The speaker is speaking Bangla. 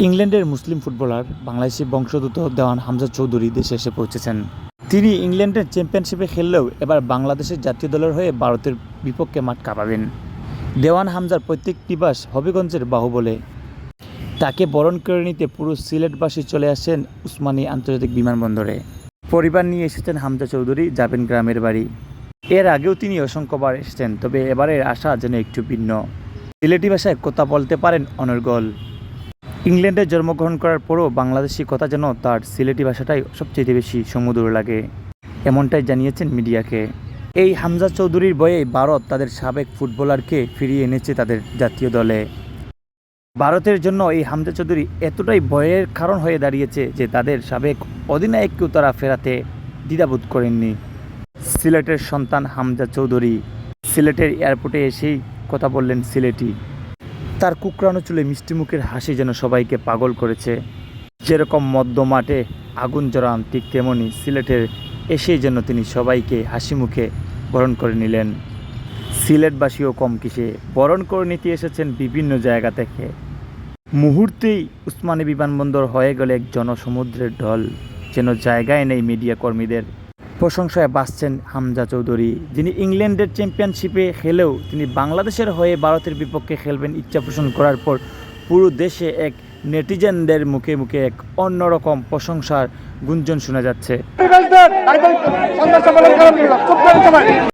ইংল্যান্ডের মুসলিম ফুটবলার বাংলাদেশি বংশোদ্ভূত দেওয়ান হামজা চৌধুরী দেশে এসে পৌঁছেছেন। তিনি ইংল্যান্ডের চ্যাম্পিয়নশিপে খেললেও এবার বাংলাদেশের জাতীয় দলের হয়ে ভারতের বিপক্ষে মাঠ কাঁপাবেন। দেওয়ান হামজার পৈতৃক নিবাস হবিগঞ্জের বাহুবলে। তাকে বরণ করে নিতে পুরো সিলেটবাসী চলে আসেন উসমানী আন্তর্জাতিক বিমানবন্দরে। পরিবার নিয়ে এসেছেন হামজা চৌধুরী, যাবেন গ্রামের বাড়ি। এর আগেও তিনি অসংখ্যবার এসেছেন, তবে এবারের আশা যেন একটু ভিন্ন। সিলেটি ভাষায় কথা বলতে পারেন অনর্গল। ইংল্যান্ডে জন্মগ্রহণ করার পরও বাংলাদেশি কথা যেন তার সিলেটি ভাষাটাই সবচেয়ে বেশি সুমধুর লাগে, এমনটাই জানিয়েছেন মিডিয়াকে। এই হামজা চৌধুরীর বয়ে ভারত তাদের সাবেক ফুটবলারকে ফিরিয়ে এনেছে তাদের জাতীয় দলে। ভারতের জন্য এই হামজা চৌধুরী এতটাই ভয়ের কারণ হয়ে দাঁড়িয়েছে যে তাদের সাবেক অধিনায়ককেও তারা ফেরাতে দ্বিধাবোধ করেননি। সিলেটের সন্তান হামজা চৌধুরী সিলেটের এয়ারপোর্টে এসেই কথা বললেন সিলেটি। তার কুকরানো চুলে মিষ্টিমুখের হাসি যেন সবাইকে পাগল করেছে। যেরকম মধ্য মাঠে আগুন জড়ান, ঠিক তেমনি সিলেটের এসেই যেন তিনি সবাইকে হাসি মুখে বরণ করে নিলেন। সিলেটবাসীও কম কিসে বরণ করে নিতে এসেছেন বিভিন্ন জায়গা থেকে। মুহূর্তেই উসমানী বিমানবন্দর হয়ে গেল এক জনসমুদ্রের ঢল, যেন জায়গায় নেই মিডিয়া কর্মীদের। প্রশংসায় বাসছেন হামজা চৌধুরী, যিনি ইংল্যান্ডের চ্যাম্পিয়নশিপে খেলেও তিনি বাংলাদেশের হয়ে ভারতের বিপক্ষে খেলবেন ইচ্ছা পোষণ করার পর পুরো দেশে এক নেটিজেনদের মুখে মুখে এক অন্যরকম প্রশংসার গুঞ্জন শোনা যাচ্ছে।